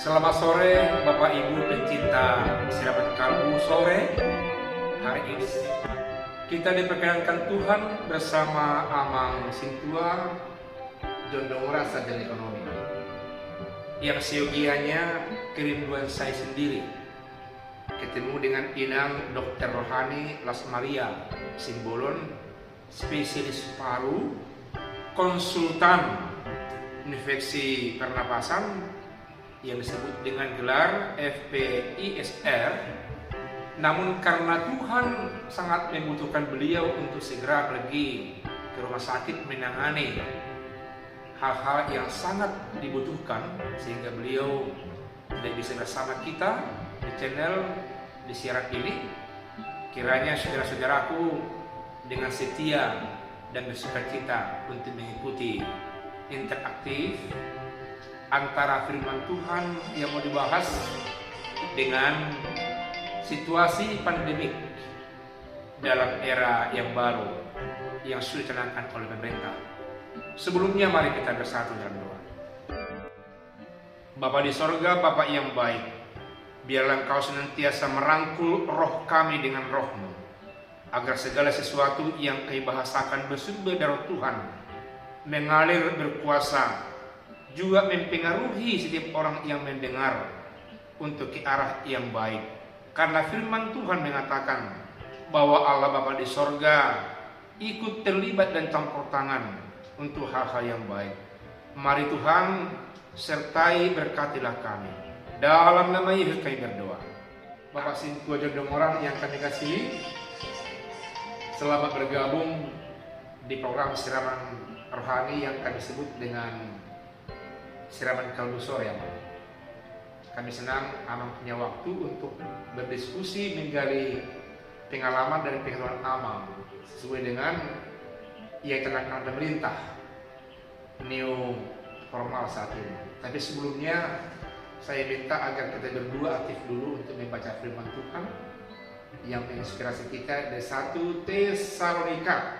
Selamat sore Bapak Ibu pencinta siraman kalbu sore. Hari ini kita diperkenankan Tuhan bersama Amang Sintua Jondongora Sarjana Ekonomi yang seyogianya kerinduan saya sendiri ketemu dengan Inang Dr. Rohani Las Maria Simbolon, spesialis paru, konsultan infeksi pernapasan yang disebut dengan gelar FPISR. Namun karena Tuhan sangat membutuhkan beliau untuk segera pergi ke rumah sakit menangani hal-hal yang sangat dibutuhkan, sehingga beliau tidak bisa bersama kita di channel, di siaran ini. Kiranya saudara-saudaraku dengan setia dan bersukacita untuk mengikuti interaktif antara firman Tuhan yang mau dibahas dengan situasi pandemik dalam era yang baru yang sudah dicanangkan oleh pemerintah. Sebelumnya mari kita bersatu dalam doa. Bapa di sorga, Bapa yang baik, biarlah Engkau senantiasa merangkul roh kami dengan roh-Mu, agar segala sesuatu yang Kau bahasakan bersumber dari Tuhan mengalir berkuasa, juga mempengaruhi setiap orang yang mendengar untuk ke arah yang baik. Karena firman Tuhan mengatakan bahwa Allah Bapa di sorga ikut terlibat dan campur tangan untuk hal-hal yang baik. Mari Tuhan sertai berkatilah kami. Dalam nama Yesus kami berdoa. Bapak Sintua Jondongora yang kami kasihi, selamat bergabung di program siraman rohani yang kami sebut dengan siraman kalbu sore. Kami senang Amang punya waktu untuk berdiskusi, menggali pengalaman dari pengalaman Amang sesuai dengan yang dicanangkan pemerintah new formal saat ini. Tapi sebelumnya saya minta agar kita berdua aktif dulu untuk membaca firman Tuhan yang menginspirasi kita dari 1 Tesalonika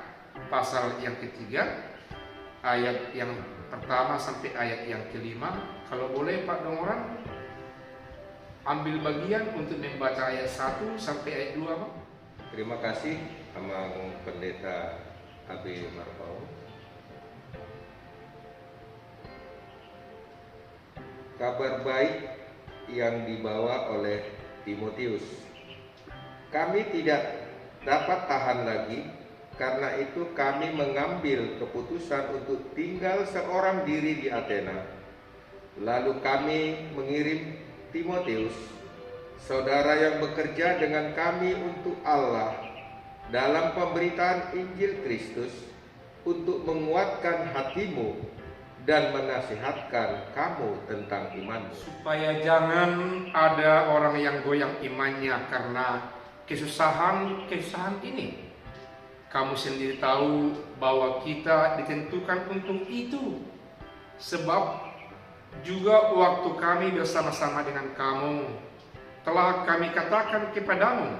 pasal yang ketiga, ayat yang pertama sampai ayat yang kelima. Kalau boleh Pak Dongoran ambil bagian untuk membaca ayat 1 sampai ayat 2, Pak. Terima kasih Amang Pendeta Abi Marfau. Kabar baik yang dibawa oleh Timotius. Kami tidak dapat tahan lagi. Karena itu kami mengambil keputusan untuk tinggal seorang diri di Athena. Lalu kami mengirim Timotius, saudara yang bekerja dengan kami untuk Allah dalam pemberitaan Injil Kristus, untuk menguatkan hatimu dan menasihatkan kamu tentang iman. Supaya jangan ada orang yang goyang imannya karena kesusahan ini. Kamu sendiri tahu bahwa kita ditentukan untuk itu. Sebab juga waktu kami bersama-sama dengan kamu, telah kami katakan kepadamu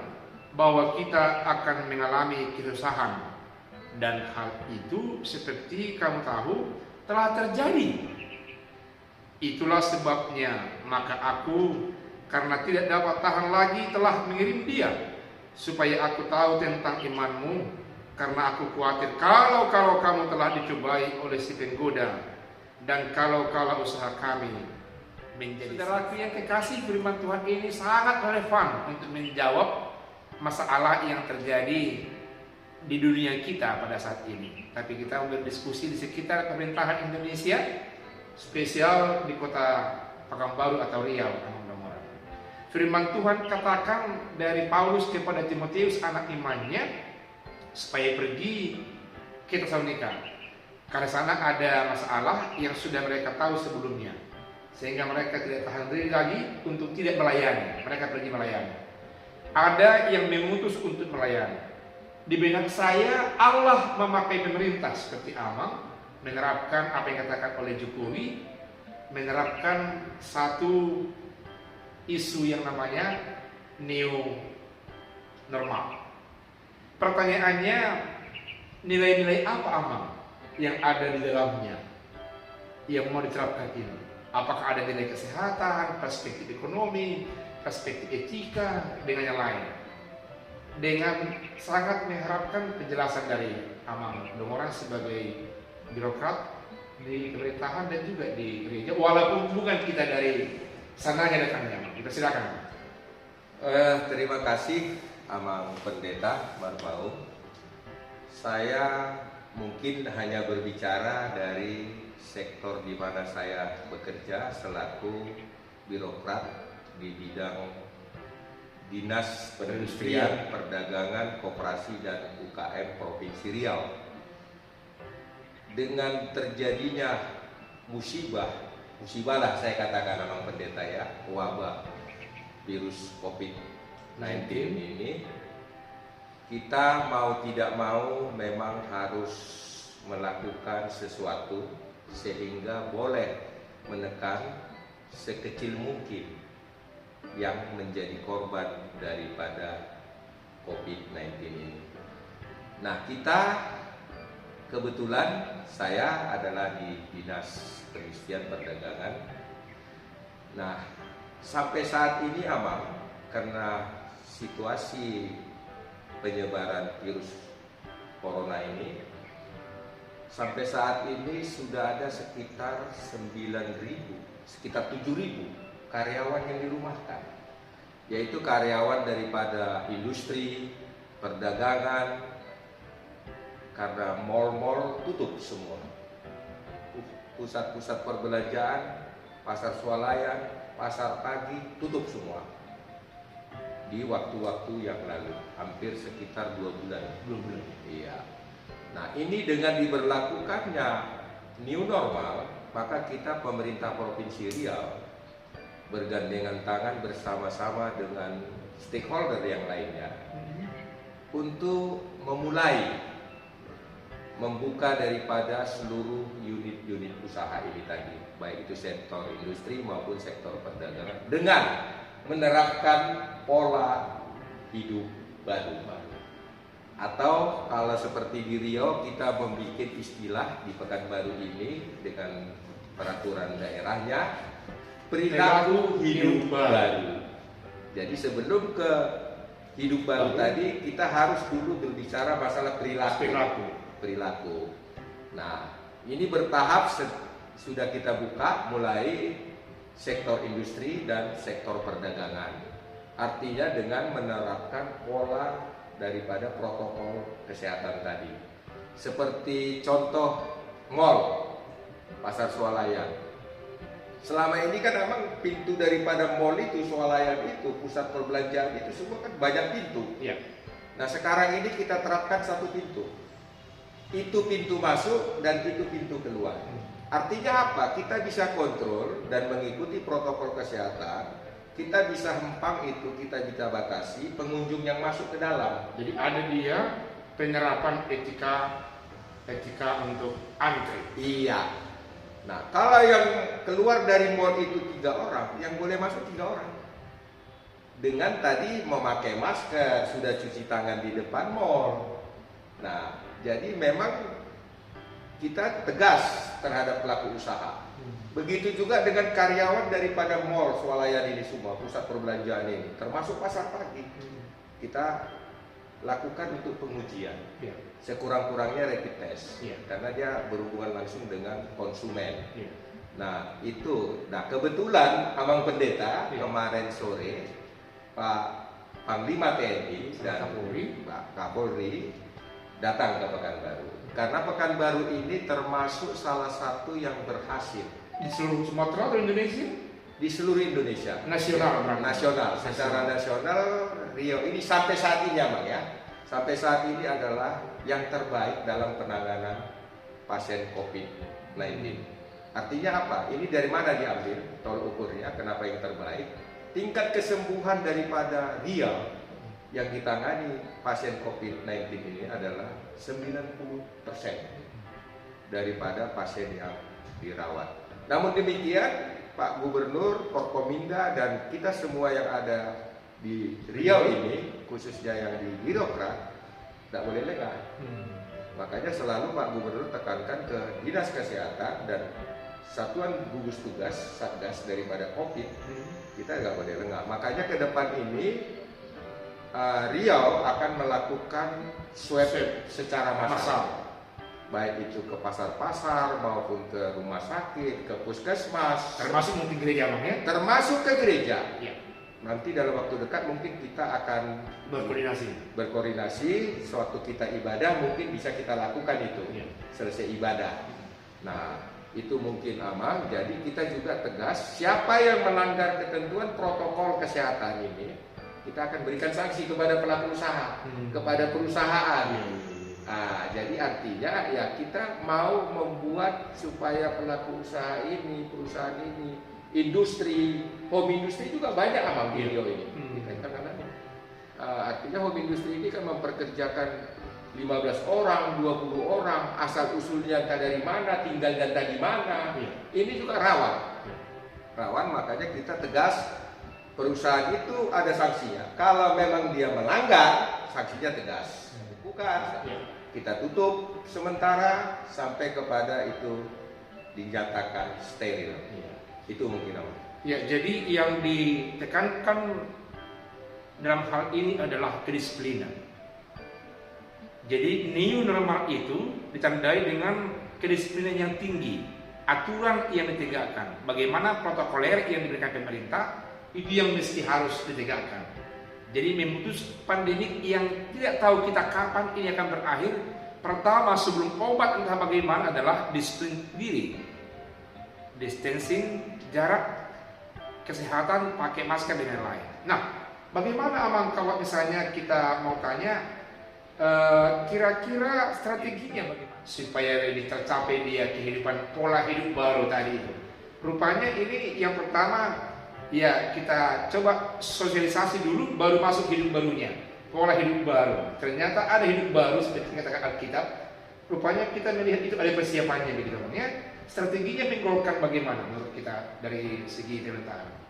bahwa kita akan mengalami kesusahan. Dan hal itu seperti kamu tahu telah terjadi. Itulah sebabnya maka aku, karena tidak dapat tahan lagi, telah mengirim dia, supaya aku tahu tentang imanmu. Karena aku khawatir kalau kamu telah dicobai oleh si penggoda, dan kalau usaha kami menjadi. Saudaraku yang kekasih, firman Tuhan ini sangat relevan untuk menjawab masalah yang terjadi di dunia kita pada saat ini. Tapi kita berdiskusi di sekitar pemerintahan Indonesia, spesial di kota Pekanbaru atau Riau. Firman Tuhan katakan dari Paulus kepada Timotius anak imannya, supaya pergi ke Tesalonika. Karena sana ada masalah yang sudah mereka tahu sebelumnya, sehingga mereka tidak tahan diri lagi untuk tidak melayani. Mereka pergi melayani. Ada yang mengutus untuk melayani. Di benak saya, Allah memakai pemerintah seperti Amang menerapkan apa yang dikatakan oleh Jokowi, menerapkan satu isu yang namanya new normal. Pertanyaannya, nilai-nilai apa Amang yang ada di dalamnya yang mau diterapkan ini? Apakah ada nilai kesehatan, perspektif ekonomi, perspektif etika, dengan yang lain. Dengan sangat mengharapkan penjelasan dari Amang Domorang sebagai birokrat di pemerintahan dan juga di gereja, walaupun bukan kita dari sananya datangnya. Kita silakan. Terima kasih Amang Pendeta Marbaum. Saya mungkin hanya berbicara dari sektor di mana saya bekerja selaku birokrat di bidang Dinas Perindustrian, Perdagangan, Koperasi dan UKM Provinsi Riau. Dengan terjadinya musibah lah saya katakan Amang Pendeta ya, wabah virus COVID-19 ini, kita mau tidak mau memang harus melakukan sesuatu sehingga boleh menekan sekecil mungkin yang menjadi korban daripada COVID-19 ini. Nah, kita kebetulan saya adalah di Dinas Perindustrian Perdagangan. Nah, sampai saat ini Amang, karena situasi penyebaran virus corona ini, sampai saat ini sudah ada sekitar 7.000 karyawan yang dirumahkan, yaitu karyawan daripada industri, perdagangan, karena mal-mal tutup semua, pusat-pusat perbelanjaan, pasar swalayan, pasar pagi tutup semua di waktu-waktu yang lalu, hampir sekitar 2 bulan. Iya. Nah, ini dengan diberlakukannya new normal, maka kita pemerintah Provinsi Riau bergandengan tangan bersama-sama dengan stakeholder yang lainnya untuk memulai membuka daripada seluruh unit-unit usaha ini tadi, baik itu sektor industri maupun sektor perdagangan, dengan menerapkan pola hidup baru. Atau kalau seperti di Riau, kita membuat istilah di Pekanbaru ini dengan peraturan daerahnya, perilaku hidup baru. Jadi sebelum ke hidup baru tadi, kita harus dulu berbicara masalah perilaku. Nah, ini bertahap sudah kita buka mulai sektor industri dan sektor perdagangan. Artinya dengan menerapkan pola daripada protokol kesehatan tadi. Seperti contoh mal, pasar swalayan. Selama ini kan memang pintu daripada mal itu, swalayan itu, pusat perbelanjaan itu semua kan banyak pintu. Iya. Nah, sekarang ini kita terapkan satu pintu. Itu pintu masuk dan itu pintu keluar. Artinya apa? Kita bisa kontrol dan mengikuti protokol kesehatan. Kita bisa hempang itu, kita bisa batasi pengunjung yang masuk ke dalam. Jadi ada dia penyerapan etika untuk antri. Iya. Nah, kalau yang keluar dari mall itu 3 orang, yang boleh masuk 3 orang. Dengan tadi memakai masker, sudah cuci tangan di depan mall. Nah, jadi memang kita tegas terhadap pelaku usaha. Begitu juga dengan karyawan daripada mall swalayan ini semua, pusat perbelanjaan ini, termasuk pasar pagi. Kita lakukan untuk pengujian. Ya. Sekurang-kurangnya rapid test. Ya. Karena dia berhubungan langsung dengan konsumen. Ya. Nah, itu. Nah, kebetulan Amang Pendeta kemarin sore Pak Panglima TNI dan Pak Kapolri datang ke Pekanbaru. Karena Pekanbaru ini termasuk salah satu yang berhasil Di seluruh Sumatera atau Indonesia? di seluruh Indonesia. Nasional. Secara nasional Riau ini sampai saat ini Amang ya. Sampai saat ini adalah yang terbaik dalam penanganan pasien COVID-19. Artinya apa? Ini dari mana diambil tol ukurnya? Kenapa yang terbaik? Tingkat kesembuhan daripada Riau yang ditangani pasien COVID-19 ini adalah 90% daripada pasien yang dirawat. Namun demikian, Pak Gubernur, Forkominda, dan kita semua yang ada di Riau ini, khususnya yang di birokrat, tidak boleh lengah. Makanya selalu Pak Gubernur tekankan ke Dinas Kesehatan dan satuan gugus tugas Satgas daripada COVID, kita nggak boleh lengah. Makanya ke depan ini Riau akan melakukan swab secara massal, baik itu ke pasar-pasar maupun ke rumah sakit, ke puskesmas, termasuk mungkin gereja, Bang, ya? termasuk ke gereja. Ya. Nanti dalam waktu dekat mungkin kita akan berkoordinasi, sewaktu kita ibadah mungkin bisa kita lakukan itu, ya. Selesai ibadah. Nah, itu mungkin aman. Jadi kita juga tegas, siapa yang melanggar ketentuan protokol kesehatan ini, kita akan berikan sanksi kepada pelaku usaha, kepada perusahaan. Nah, jadi artinya ya kita mau membuat supaya pelaku usaha ini, perusahaan ini, industri, home industri juga banyak amal di Riau ini. Artinya home industri ini kan memperkerjakan 15 orang, 20 orang, asal usulnya entah dari mana, tinggal data di mana. Ini juga rawan. Rawan, makanya kita tegas, perusahaan itu ada sanksinya. Kalau memang dia melanggar, sanksinya tegas. Bukan, kita tutup sementara sampai kepada itu dinyatakan steril. Itu mungkin apa? Ya, jadi yang ditekankan dalam hal ini adalah kedisiplinan. Jadi new normal itu ditandai dengan kedisiplinan yang tinggi, aturan yang ditegakkan, bagaimana protokoler yang diberikan pemerintah itu yang mesti harus ditegakkan. Jadi memutus pandemik yang tidak tahu kita kapan ini akan berakhir. Pertama, sebelum obat entah bagaimana adalah disiplin diri, distancing, jarak, kesehatan, pakai masker dan lain-lain. Nah, bagaimana Amang kalau misalnya kita mau tanya kira-kira strateginya bagaimana supaya ini tercapai dia kehidupan pola hidup baru tadi itu? Rupanya ini yang pertama ya kita coba sosialisasi dulu, baru masuk hidup barunya, pola hidup baru. Ternyata ada hidup baru seperti katakan Alkitab. Rupanya kita melihat itu ada persiapannya begitu ya. Strateginya menggolkan bagaimana menurut kita dari segi pemerintahan?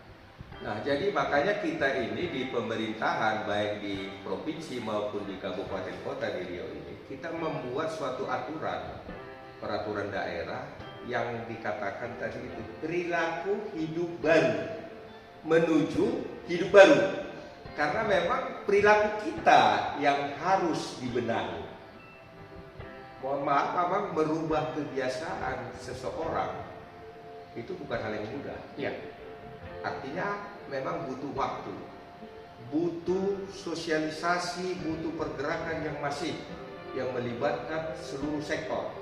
Nah, jadi makanya kita ini di pemerintahan, baik di provinsi maupun di kabupaten kota di Riau ini, kita membuat suatu peraturan daerah yang dikatakan tadi itu perilaku hidup baru menuju hidup baru. Karena memang perilaku kita yang harus dibenahi. Mohon maaf, memang merubah kebiasaan seseorang itu bukan hal yang mudah. Ya. Artinya memang butuh waktu, butuh sosialisasi, butuh pergerakan yang masif yang melibatkan seluruh sektor,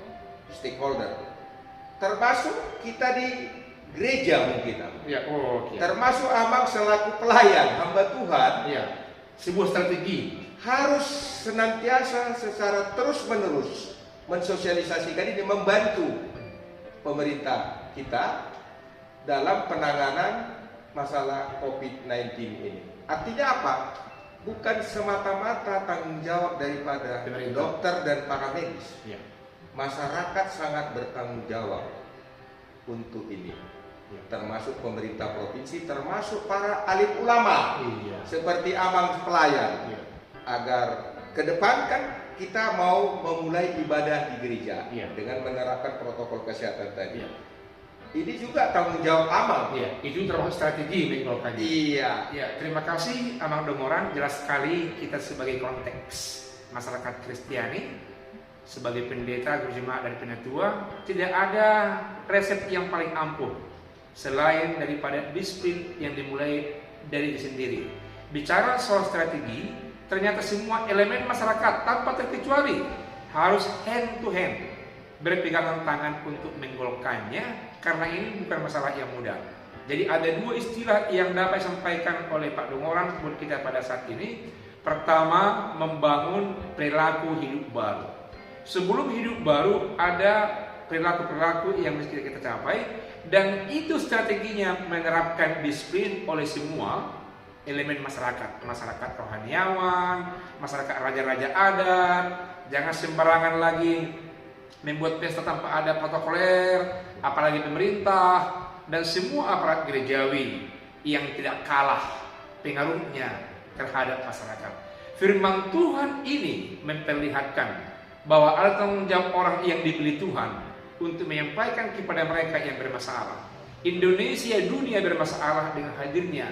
stakeholder, termasuk kita di gereja mungkin, Ya, termasuk Amang selaku pelayan hamba Tuhan. Ya, sebuah strategi harus senantiasa secara terus-menerus mensosialisasikan ini, membantu pemerintah kita dalam penanganan masalah COVID-19 ini. Artinya apa? Bukan semata-mata tanggung jawab daripada dokter dan para medis. Ya. Masyarakat sangat bertanggung jawab untuk ini. Termasuk pemerintah provinsi, termasuk para alim ulama, seperti Amang pelayan, agar ke depan kan kita mau memulai ibadah di gereja dengan menerapkan protokol kesehatan tadi. Ini juga tanggung jawab Amang. Itu termasuk strategi menggolkannya. Iya. Terima kasih Amang Domoran, jelas sekali kita sebagai konteks masyarakat Kristiani, sebagai pendeta, guru jemaat dan penatua, tidak ada resep yang paling ampuh selain daripada disiplin yang dimulai dari diri sendiri. Bicara soal strategi, ternyata semua elemen masyarakat tanpa terkecuali harus hand to hand, berpegangan tangan untuk menggolkannya, karena ini bukan masalah yang mudah. Jadi ada dua istilah yang dapat disampaikan oleh Pak Domoran buat kita pada saat ini. Pertama, membangun perilaku hidup baru. Sebelum hidup baru ada perilaku-perilaku yang mesti kita capai, dan itu strateginya menerapkan disiplin oleh semua elemen masyarakat, masyarakat rohaniawan, masyarakat raja-raja adat. Jangan sembarangan lagi membuat pesta tanpa ada protokoler, apalagi pemerintah dan semua aparat gerejawi yang tidak kalah pengaruhnya terhadap masyarakat. Firman Tuhan ini memperlihatkan bahwa ada tanggung jawab orang yang dipilih Tuhan untuk menyampaikan kepada mereka yang bermasalah. Indonesia, dunia bermasalah dengan hadirnya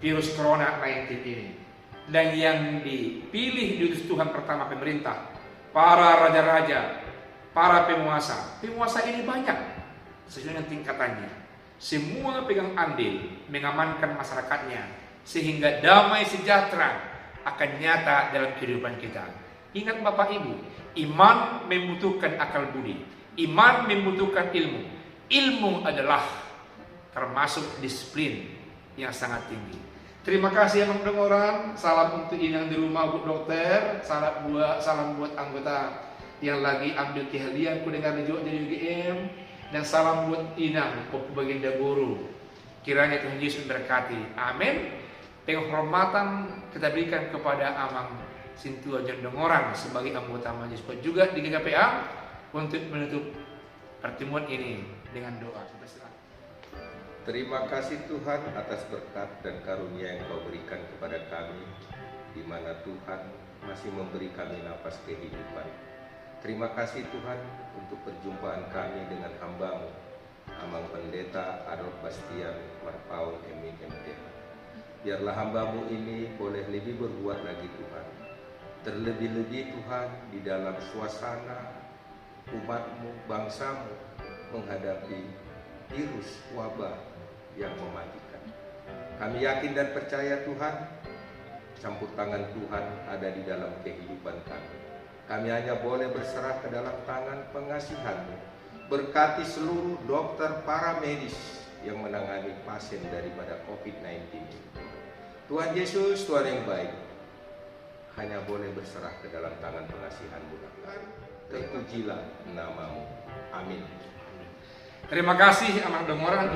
virus corona 19 ini. Dan yang dipilih diutus Tuhan pertama pemerintah, para raja-raja, para penguasa. Penguasa ini banyak sesuai dengan tingkatannya. Semua pegang andil mengamankan masyarakatnya sehingga damai sejahtera akan nyata dalam kehidupan kita. Ingat Bapak Ibu, iman membutuhkan akal budi, iman membutuhkan ilmu. Ilmu adalah termasuk disiplin yang sangat tinggi. Terima kasih Abang Dengoran. Salam untuk Inang di rumah Bu Dokter. Salam buat anggota yang lagi ambil keahlian dengar juga dari UGM. Dan salam buat Inang, Popu Baginda Guru. Kiranya Tuhan Yesus memberkati. Amin. Penghormatan kita berikan kepada Amang Sintua Jondengoran sebagai anggota majelis juga di GKPA untuk menutup pertemuan ini dengan doa. Terima kasih Tuhan atas berkat dan karunia yang Kau berikan kepada kami, di mana Tuhan masih memberi kami napas kehidupan. Terima kasih Tuhan untuk perjumpaan kami dengan hamba-Mu, Amang Pendeta Adolf Bastian Marpaun MMTH. Biarlah hamba-Mu ini boleh lebih berbuat lagi Tuhan. Terlebih-lebih Tuhan di dalam suasana umat-Mu, bangsa-Mu menghadapi virus wabah yang mematikan. Kami yakin dan percaya Tuhan, campur tangan Tuhan ada di dalam kehidupan kami. Kami hanya boleh berserah ke dalam tangan pengasihan-Mu. Berkati seluruh dokter para medis yang menangani pasien daripada COVID-19. Tuhan Yesus, Tuhan yang baik, hanya boleh berserah ke dalam tangan pengasihan-Mu. Terpujilah nama-Mu. Amin. Terima kasih Amang Dengoran.